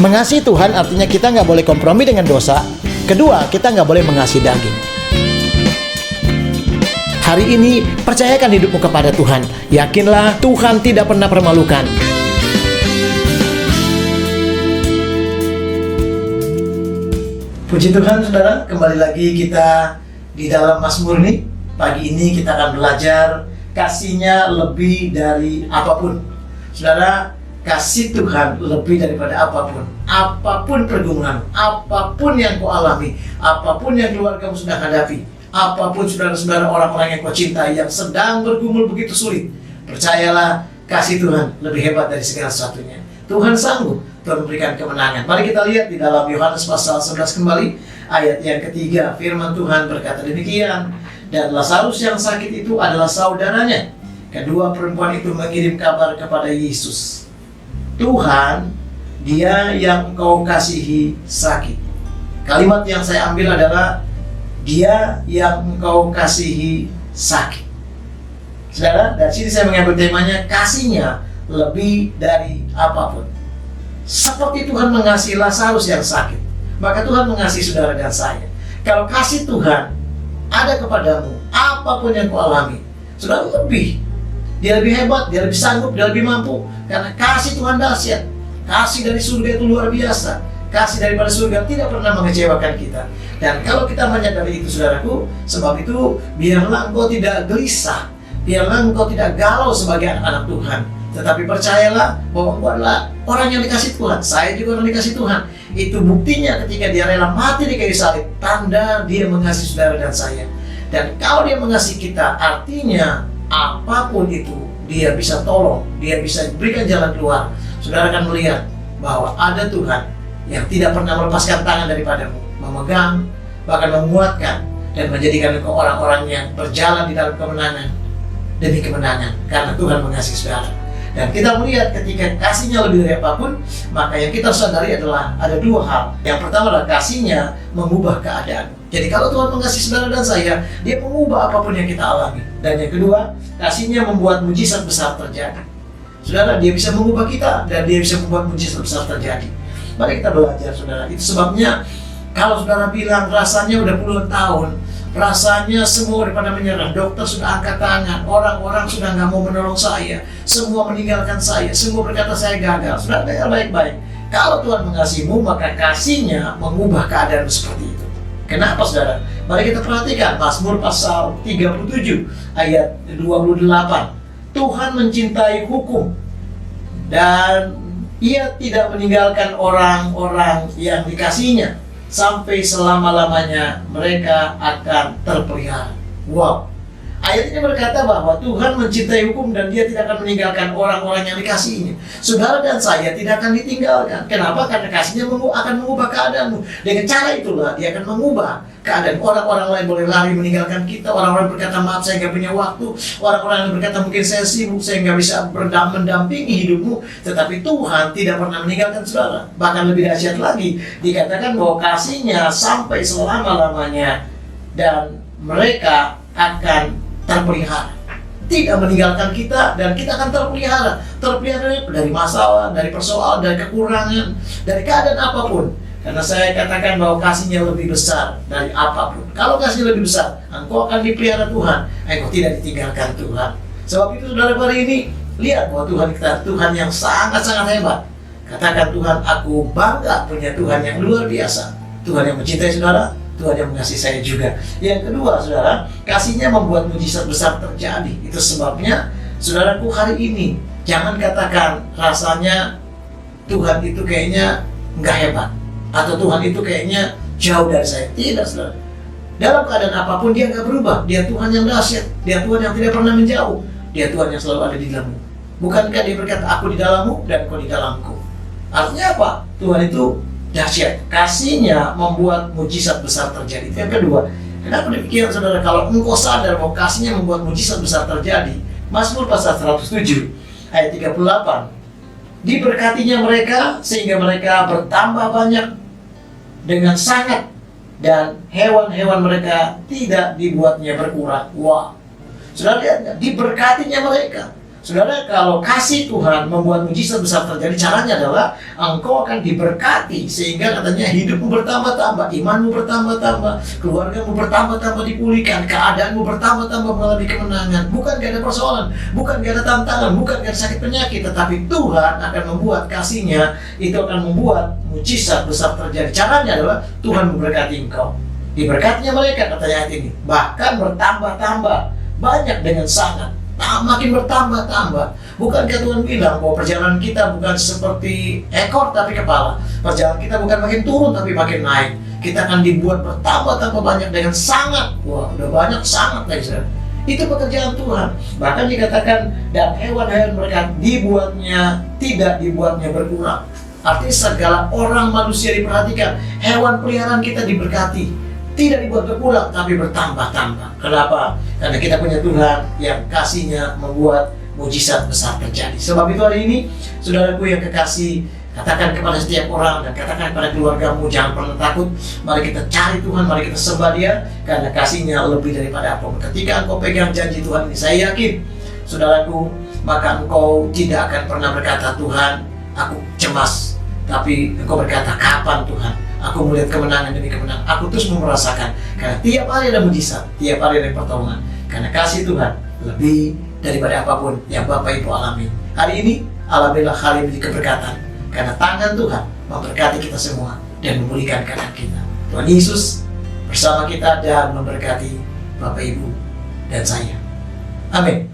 Mengasihi Tuhan artinya kita nggak boleh kompromi dengan dosa. Kedua, kita nggak boleh mengasihi daging. Hari ini, percayakan hidupmu kepada Tuhan. Yakinlah Tuhan tidak pernah permalukan. Puji Tuhan, saudara, kembali lagi kita di dalam Mazmur nih. Pagi ini kita akan belajar kasihnya lebih dari apapun. Saudara, kasih Tuhan lebih daripada apapun. Apapun pergumulan, apapun yang kau alami, apapun yang keluargamu sedang hadapi, apapun saudara-saudara orang-orang yang kau cintai yang sedang bergumul begitu sulit, percayalah kasih Tuhan lebih hebat dari segala sesuatunya. Tuhan sanggup memberikan kemenangan. Mari kita lihat di dalam Yohanes pasal 11 kembali, ayat yang ketiga. Firman Tuhan berkata demikian, dan Lazarus yang sakit itu adalah saudaranya. Kedua perempuan itu mengirim kabar kepada Yesus, Tuhan, dia yang engkau kasihi sakit. Kalimat yang saya ambil adalah dia yang engkau kasihi sakit. Saudara, dari sini saya mengambil temanya kasihnya lebih dari apapun. Seperti Tuhan mengasihi Lazarus yang sakit, maka Tuhan mengasihi saudara dan saya. Kalau kasih Tuhan ada kepadamu, apapun yang kau alami, saudara, lebih. Dia lebih hebat, dia lebih sanggup, dia lebih mampu. Karena kasih Tuhan dahsyat. Kasih dari surga itu luar biasa. Kasih daripada surga tidak pernah mengecewakan kita. Dan kalau kita menyadari itu, saudaraku, sebab itu biarlah engkau tidak gelisah, biarlah engkau tidak galau sebagai anak-anak Tuhan. Tetapi percayalah bahwa engkau adalah orang yang dikasih Tuhan. Saya juga orang dikasih Tuhan. Itu buktinya ketika dia rela mati di kayu salib, tanda dia mengasihi saudara dan saya. Dan kalau dia mengasihi kita, artinya apapun itu, dia bisa tolong, dia bisa berikan jalan keluar. Saudara akan melihat bahwa ada Tuhan yang tidak pernah melepaskan tangan daripadamu, memegang, bahkan menguatkan, dan menjadikan engkau orang-orang yang berjalan di dalam kemenangan demi kemenangan, karena Tuhan mengasihi saudara. Dan kita melihat ketika kasihnya lebih dari apapun, maka yang kita sadari adalah ada dua hal. Yang pertama adalah kasihnya mengubah keadaan. Jadi kalau Tuhan mengasihi saudara dan saya, dia mengubah apapun yang kita alami. Dan yang kedua, kasihnya membuat mujizat besar terjadi. Saudara, dia bisa mengubah kita dan dia bisa membuat mujizat besar terjadi. Mari kita belajar, saudara. Itu sebabnya kalau saudara bilang rasanya udah puluhan tahun, rasanya semua udah pada menyerah, dokter sudah angkat tangan, orang-orang sudah nggak mau menolong saya, semua meninggalkan saya, semua berkata saya gagal. Saudara, dengar baik-baik. Kalau Tuhan mengasihimu, maka kasihnya mengubah keadaan seperti itu. Kenapa, saudara? Mari kita perhatikan Mazmur pasal 37 ayat 28. Tuhan mencintai hukum dan ia tidak meninggalkan orang-orang yang dikasihinya. Sampai selama-lamanya mereka akan terpelihara. Wow. Ayat ini berkata bahwa Tuhan mencintai hukum dan dia tidak akan meninggalkan orang-orang yang dikasihinya. Saudara dan saya tidak akan ditinggalkan. Kenapa? Karena kasihnya akan mengubah keadaanmu. Dengan cara itulah dia akan mengubah keadaan. Orang-orang lain boleh lari meninggalkan kita. Orang-orang berkata maaf saya nggak punya waktu. Orang-orang yang berkata mungkin saya sibuk, saya nggak bisa mendampingi hidupmu. Tetapi Tuhan tidak pernah meninggalkan saudara. Bahkan lebih dahsyat lagi, dikatakan bahwa kasihnya sampai selama-lamanya dan mereka akan terpelihara. Tidak meninggalkan kita dan kita akan terpelihara. Terpelihara dari masalah, dari persoalan, dari kekurangan, dari keadaan apapun. Karena saya katakan bahwa kasihnya lebih besar dari apapun. Kalau kasihnya lebih besar, engkau akan dipelihara Tuhan. Engkau tidak ditinggalkan Tuhan. Sebab itu saudara hari ini, lihat bahwa Tuhan kita Tuhan yang sangat-sangat hebat. Katakan, Tuhan, aku bangga punya Tuhan yang luar biasa. Tuhan yang mencintai saudara, Tuhan yang mengasihi saya juga. Yang kedua, saudara, kasihnya membuat mujizat besar terjadi. Itu sebabnya, saudaraku, hari ini jangan katakan rasanya Tuhan itu kayaknya nggak hebat, atau Tuhan itu kayaknya jauh dari saya. Tidak, saudara. Dalam keadaan apapun dia nggak berubah. Dia Tuhan yang dahsyat. Dia Tuhan yang tidak pernah menjauh. Dia Tuhan yang selalu ada di dalammu. Bukankah dia berkata, aku di dalammu dan kau di dalamku. Artinya apa? Tuhan itu dahsyat. Kasihnya membuat mujizat besar terjadi. Itu yang kedua. Kenapa demikian, saudara? Kalau engkau sadar bahwa kasihnya membuat mujizat besar terjadi, Mazmur pasal 107 ayat 38. Diberkatinya mereka sehingga mereka bertambah banyak dengan sangat, dan hewan-hewan mereka tidak dibuatnya berkurang. Wah, saudara lihat, diberkatinya mereka. Saudara, kalau kasih Tuhan membuat mujizat besar terjadi, caranya adalah engkau akan diberkati, sehingga katanya hidupmu bertambah-tambah, imanmu bertambah-tambah, keluargamu bertambah-tambah dipulihkan, keadaanmu bertambah-tambah mengalami kemenangan. Bukan gak ada persoalan, bukan gak ada tantangan, bukan gak ada sakit penyakit, tetapi Tuhan akan membuat kasih-Nya itu akan membuat mujizat besar terjadi. Caranya adalah Tuhan memberkati engkau. Diberkatinya mereka, katanya ayat ini, bahkan bertambah-tambah, banyak dengan sangat. Makin bertambah-tambah. Bukankah Tuhan bilang bahwa perjalanan kita bukan seperti ekor tapi kepala? Perjalanan kita bukan makin turun tapi makin naik. Kita akan dibuat bertambah-tambah banyak dengan sangat. Wah, udah banyak sangat lagi, saudara. Itu pekerjaan Tuhan. Bahkan dikatakan, dan hewan-hewan mereka tidak dibuatnya berkurang. Artinya segala orang manusia diperhatikan. Hewan peliharaan kita diberkati. Tidak dibuat berkurang, tapi bertambah-tambah. Kenapa? Karena kita punya Tuhan yang kasih-Nya membuat mujizat besar terjadi. Sebab itu hari ini, saudaraku yang kekasih, katakan kepada setiap orang dan katakan kepada keluargamu, jangan pernah takut. Mari kita cari Tuhan, mari kita sembah Dia, karena kasih-Nya lebih daripada apapun. Ketika engkau pegang janji Tuhan ini, saya yakin, saudaraku, maka engkau tidak akan pernah berkata, Tuhan, aku cemas. Tapi engkau berkata, kapan Tuhan? Aku melihat kemenangan demi kemenangan. Aku terus merasakan. Karena tiap hari ada mujizat, tiap hari ada pertolongan. Karena kasih Tuhan lebih daripada apapun yang Bapak Ibu alami. Hari ini, alamilah hal yang menjadi keberkatan. Karena tangan Tuhan memberkati kita semua dan memulihkan keadaan kita. Tuhan Yesus bersama kita dan memberkati Bapak Ibu dan saya. Amin.